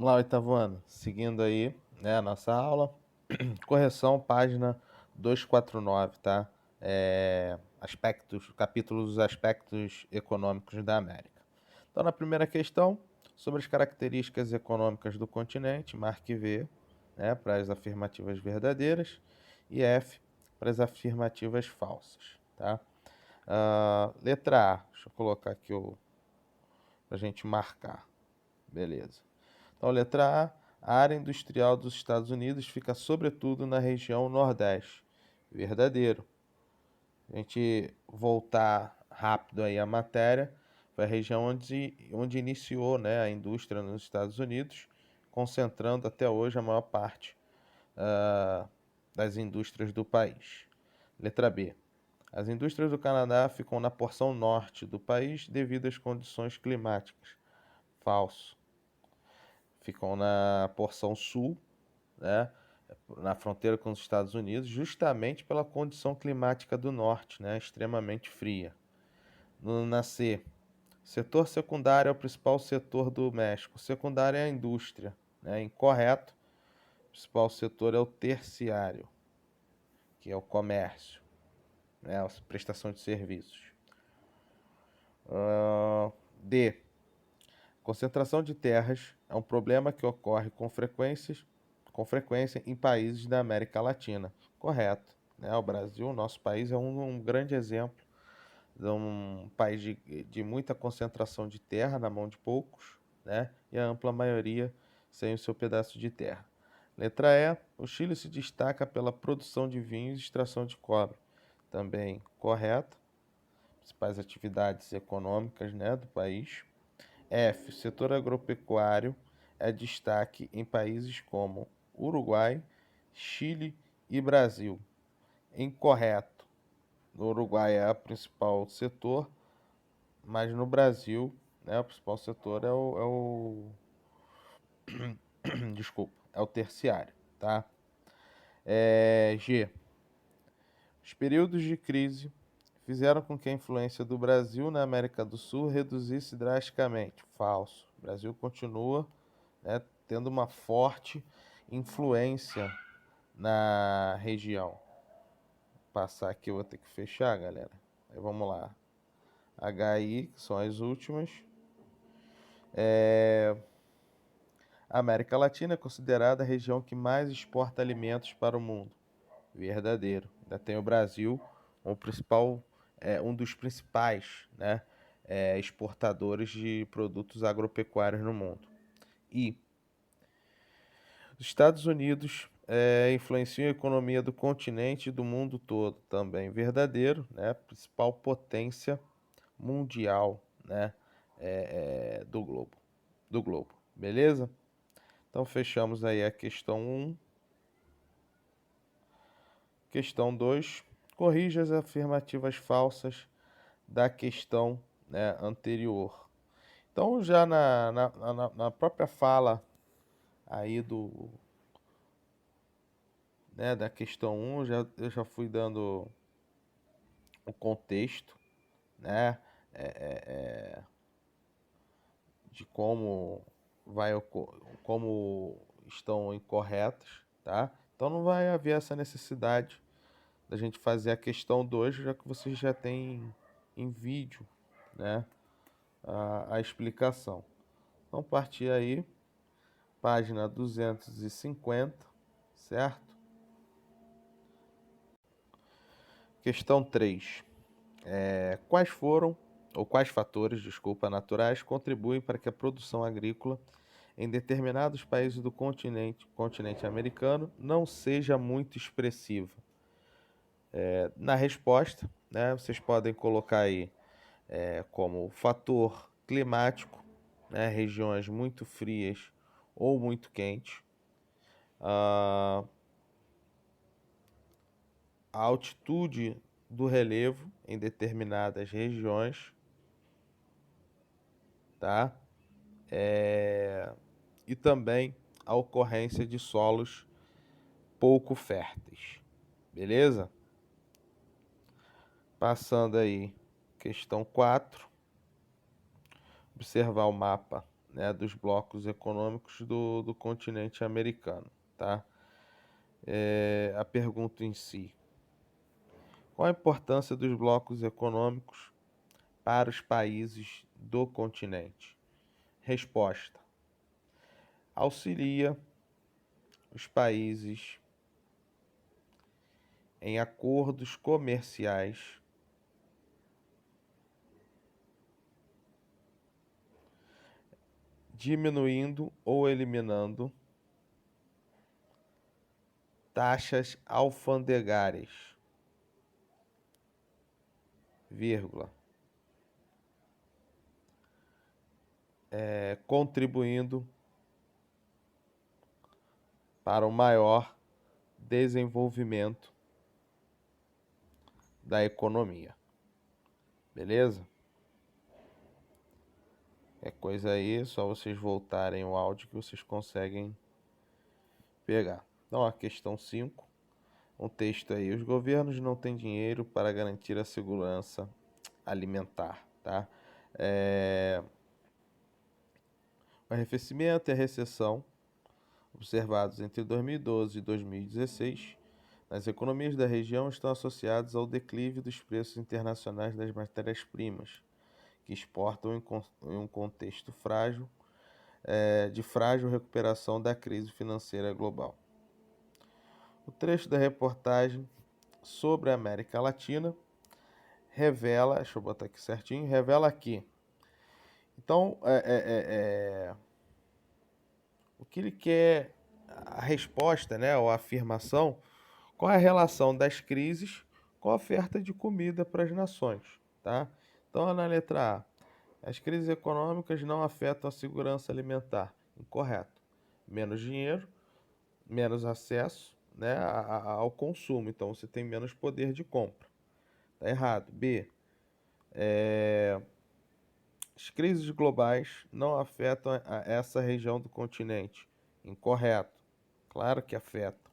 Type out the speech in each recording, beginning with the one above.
Vamos lá, oitavo ano. Seguindo aí, né, a nossa aula. Correção, página 249, tá? Capítulo dos aspectos econômicos da América. Então, na primeira questão, sobre as características econômicas do continente, marque V, né, para as afirmativas verdadeiras, e F para as afirmativas falsas, tá? Letra A, deixa eu colocar aqui para a gente marcar. Beleza. Então, letra A área industrial dos Estados Unidos fica sobretudo na região Nordeste. Verdadeiro. A gente voltar rápido aí a matéria, foi a região onde iniciou, né, a indústria nos Estados Unidos, concentrando até hoje a maior parte das indústrias do país. Letra B. As indústrias do Canadá ficam na porção norte do país devido às condições climáticas. Falso. Ficam na porção sul, né, na fronteira com os Estados Unidos, justamente pela condição climática do norte, né, extremamente fria. Na C, setor secundário é o principal setor do México. Secundário é a indústria, né, incorreto. O principal setor é o terciário, que é o comércio, né, a prestação de serviços. D, concentração de terras é um problema que ocorre com frequência em países da América Latina. Correto. Né? O Brasil, nosso país, é um grande exemplo de um país de muita concentração de terra na mão de poucos, né? E a ampla maioria sem o seu pedaço de terra. Letra E. O Chile se destaca pela produção de vinhos e extração de cobre. Também correto. Principais atividades econômicas, né, do país. F. O setor agropecuário é destaque em países como Uruguai, Chile e Brasil. Incorreto. No Uruguai é o principal setor, mas no Brasil, né, o principal setor desculpa, é o terciário, tá? G. Os períodos de crise fizeram com que a influência do Brasil na América do Sul reduzisse drasticamente. Falso. O Brasil continua, né, tendo uma forte influência na região. Vou passar aqui, eu vou ter que fechar, galera. Aí vamos lá. HI, que são as últimas. A América Latina é considerada a região que mais exporta alimentos para o mundo. Verdadeiro. Ainda tem o Brasil, um dos principais, né, exportadores de produtos agropecuários no mundo. E os Estados Unidos influenciam a economia do continente e do mundo todo também. Verdadeiro, né? Principal potência mundial, né? Do globo. Beleza? Então fechamos aí a questão 1. Questão 2. Corrija as afirmativas falsas da questão, né, anterior. Então já na própria fala aí da questão 1, eu já fui dando o contexto, né, de como estão incorretas, tá? Então não vai haver essa necessidade da gente fazer a questão 2, já que vocês já têm em vídeo, né, a explicação. Então partir aí, página 250, certo? Questão 3. Quais fatores, desculpa, naturais contribuem para que a produção agrícola em determinados países do continente americano não seja muito expressiva? Na resposta, né, vocês podem colocar aí como fator climático, né, regiões muito frias ou muito quentes, a altitude do relevo em determinadas regiões, tá? E também a ocorrência de solos pouco férteis, beleza? Passando aí, questão 4, observar o mapa, né, dos blocos econômicos do continente americano, tá? A pergunta em si: qual a importância dos blocos econômicos para os países do continente? Resposta: auxilia os países em acordos comerciais diminuindo ou eliminando taxas alfandegárias, vírgula, contribuindo para o maior desenvolvimento da economia. Beleza? É coisa aí, só vocês voltarem o áudio que vocês conseguem pegar. Então, a questão 5, um texto aí. Os governos não têm dinheiro para garantir a segurança alimentar, tá? O arrefecimento e a recessão observados entre 2012 e 2016 nas economias da região estão associados ao declive dos preços internacionais das matérias-primas, que exportam em um contexto frágil, de frágil recuperação da crise financeira global. O trecho da reportagem sobre a América Latina revela, deixa eu botar aqui certinho, revela que, então, o que ele quer, a resposta, né, ou a afirmação, qual é a relação das crises com a oferta de comida para as nações, tá? Então, na letra A, as crises econômicas não afetam a segurança alimentar. Incorreto. Menos dinheiro, menos acesso, né, ao consumo. Então, você tem menos poder de compra. Tá errado. B, as crises globais não afetam essa região do continente. Incorreto. Claro que afetam.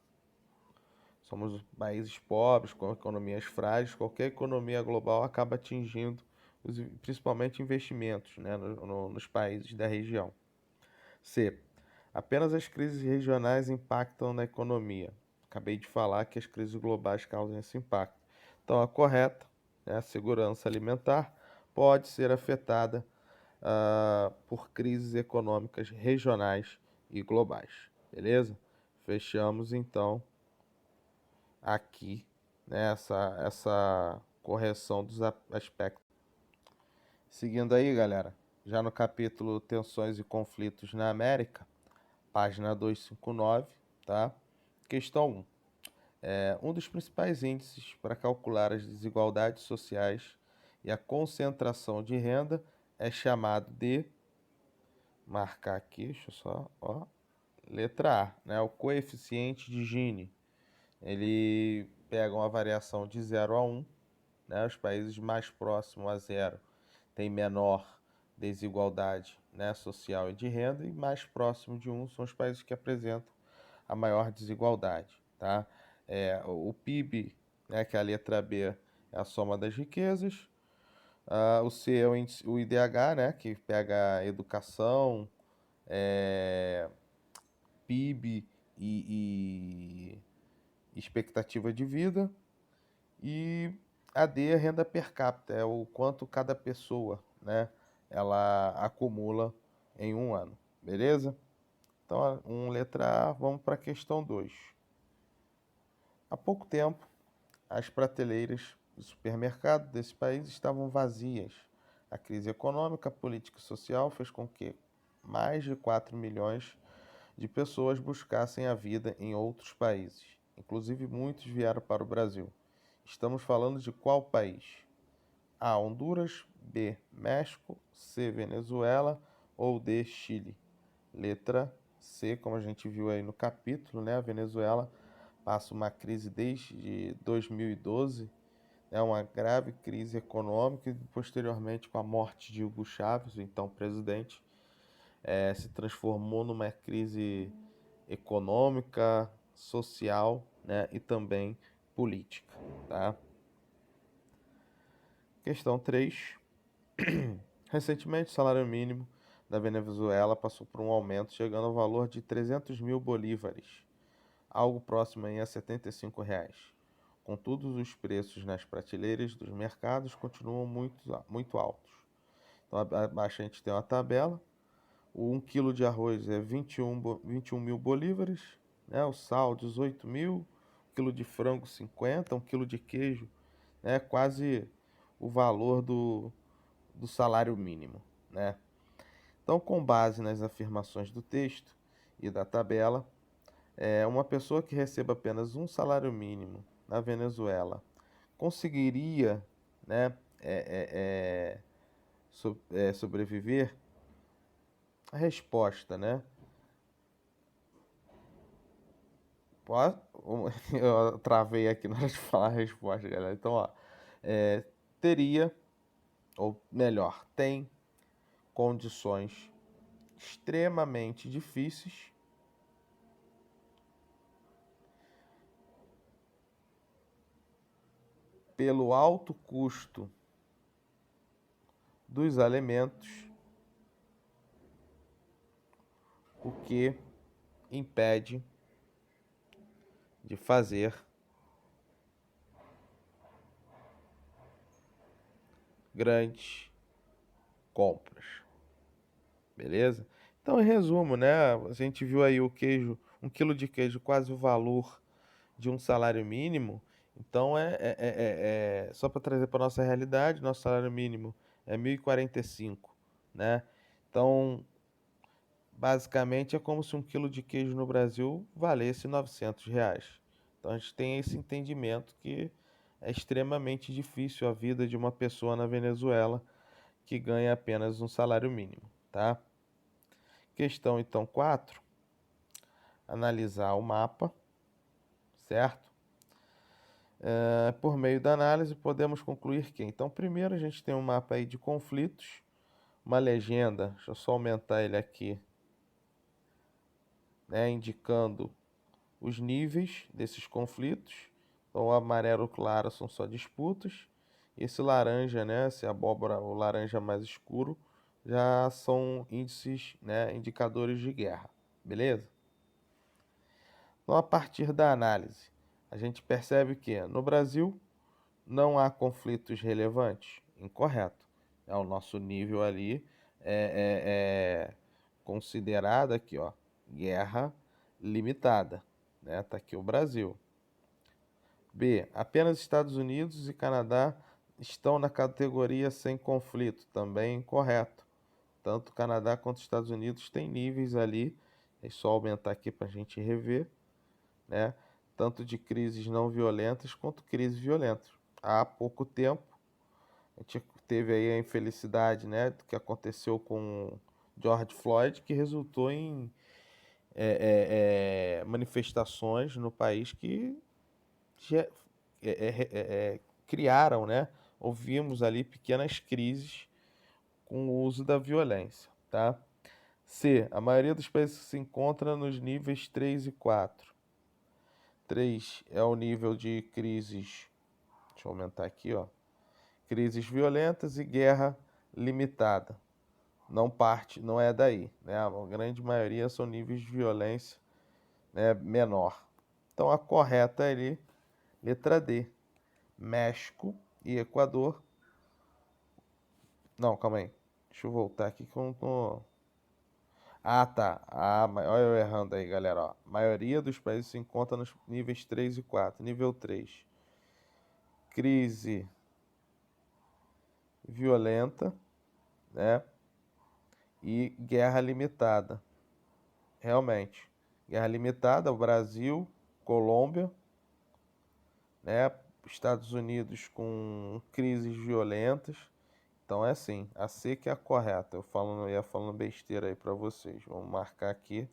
Somos países pobres, com economias frágeis. Qualquer economia global acaba atingindo principalmente investimentos, né, nos países da região. C. Apenas as crises regionais impactam na economia. Acabei de falar que as crises globais causam esse impacto. Então, a correta, né, a segurança alimentar, pode ser afetada por crises econômicas regionais e globais. Beleza? Fechamos então aqui, né, essa correção dos aspectos. Seguindo aí, galera, já no capítulo Tensões e Conflitos na América, página 259, tá? Questão 1. Um dos principais índices para calcular as desigualdades sociais e a concentração de renda é chamado de, marcar aqui, deixa eu só, ó, letra A, né? O coeficiente de Gini. Ele pega uma variação de 0 a 1, né? Os países mais próximos a 0 têm menor desigualdade, né, social e de renda, e mais próximo de 1 são os países que apresentam a maior desigualdade, tá? O PIB, né, que é a letra B, é a soma das riquezas. O C é o IDH, né, que pega a educação, PIB e expectativa de vida. E a D é a renda per capita, é o quanto cada pessoa, né, ela acumula em um ano, beleza? Então, letra A, vamos para a questão 2. Há pouco tempo, as prateleiras do supermercado desse país estavam vazias. A crise econômica, política e social fez com que mais de 4 milhões de pessoas buscassem a vida em outros países. Inclusive, muitos vieram para o Brasil. Estamos falando de qual país? A. Honduras, B. México, C. Venezuela ou D. Chile. Letra C, como a gente viu aí no capítulo, né? A Venezuela passa uma crise desde 2012, né? Uma grave crise econômica e posteriormente com a morte de Hugo Chávez, o então presidente, se transformou numa crise econômica, social, né? E também política, tá? Questão 3. Recentemente, o salário mínimo da Venezuela passou por um aumento, chegando ao valor de 300 mil bolívares, algo próximo aí a R$ 75 reais. Contudo, os preços nas prateleiras dos mercados continuam muito altos. Então, abaixo a gente tem uma tabela. O 1 quilo de arroz é 21 mil bolívares, né? O sal, 18 mil. 1 quilo de frango, 50. 1 quilo de queijo, né? Quase o valor do salário mínimo, né? Então, com base nas afirmações do texto e da tabela, uma pessoa que receba apenas um salário mínimo na Venezuela conseguiria, né, sobreviver? A resposta, né? Eu travei aqui na hora de falar a resposta, galera. Então, ó, teria, ou melhor, tem condições extremamente difíceis pelo alto custo dos alimentos, o que impede de fazer grandes compras, beleza? Então, em resumo, né? A gente viu aí o queijo, 1 quilo de queijo, quase o valor de um salário mínimo. Então, só para trazer para nossa realidade, nosso salário mínimo é 1.045, né? Então, basicamente é como se 1 quilo de queijo no Brasil valesse R$ 900. Então, a gente tem esse entendimento que é extremamente difícil a vida de uma pessoa na Venezuela que ganha apenas um salário mínimo, tá? Questão então 4, analisar o mapa, certo? Por meio da análise podemos concluir que, então, primeiro a gente tem um mapa aí de conflitos, uma legenda, deixa eu só aumentar ele aqui, né, indicando os níveis desses conflitos. Então, o amarelo claro são só disputas, esse laranja, né, esse abóbora, o laranja mais escuro, já são índices, né, indicadores de guerra, beleza? Então, a partir da análise, a gente percebe que no Brasil não há conflitos relevantes. Incorreto. O nosso nível ali é considerado aqui, ó, guerra limitada, né? Tá aqui o Brasil. B. Apenas Estados Unidos e Canadá estão na categoria sem conflito. Também incorreto. Tanto Canadá quanto Estados Unidos têm níveis ali. É só aumentar aqui para a gente rever, né? Tanto de crises não violentas quanto crises violentas. Há pouco tempo, a gente teve aí a infelicidade, né, do que aconteceu com George Floyd, que resultou em manifestações no país que criaram, né, ouvimos ali pequenas crises com o uso da violência, tá? C. A maioria dos países se encontra nos níveis 3 e 4. 3 é o nível de crises, deixa eu aumentar aqui, ó, crises violentas e guerra limitada. Não é daí, né? A grande maioria são níveis de violência, né, menor. Então a correta é ali, letra D. México e Equador. Não, calma aí. Deixa eu voltar aqui que eu não tô. Ah, tá. Olha eu errando aí, galera. Ó. A maioria dos países se encontra nos níveis 3 e 4. Nível 3. Crise violenta, né? E guerra limitada. Realmente. Guerra limitada, o Brasil, Colômbia, né? Estados Unidos com crises violentas. Então é assim, a C que é a correta. Eu ia falando besteira aí para vocês. Vamos marcar aqui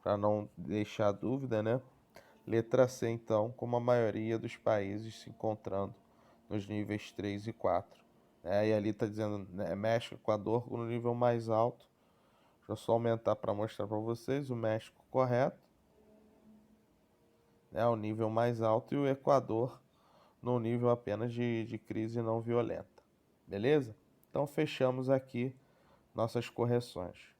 para não deixar dúvida, né? Letra C, então, como a maioria dos países se encontrando nos níveis 3 e 4. E ali está dizendo, né, México, Equador no nível mais alto. Deixa eu só aumentar para mostrar para vocês. O México correto, né, o nível mais alto, e o Equador no nível apenas de crise não violenta. Beleza? Então fechamos aqui nossas correções.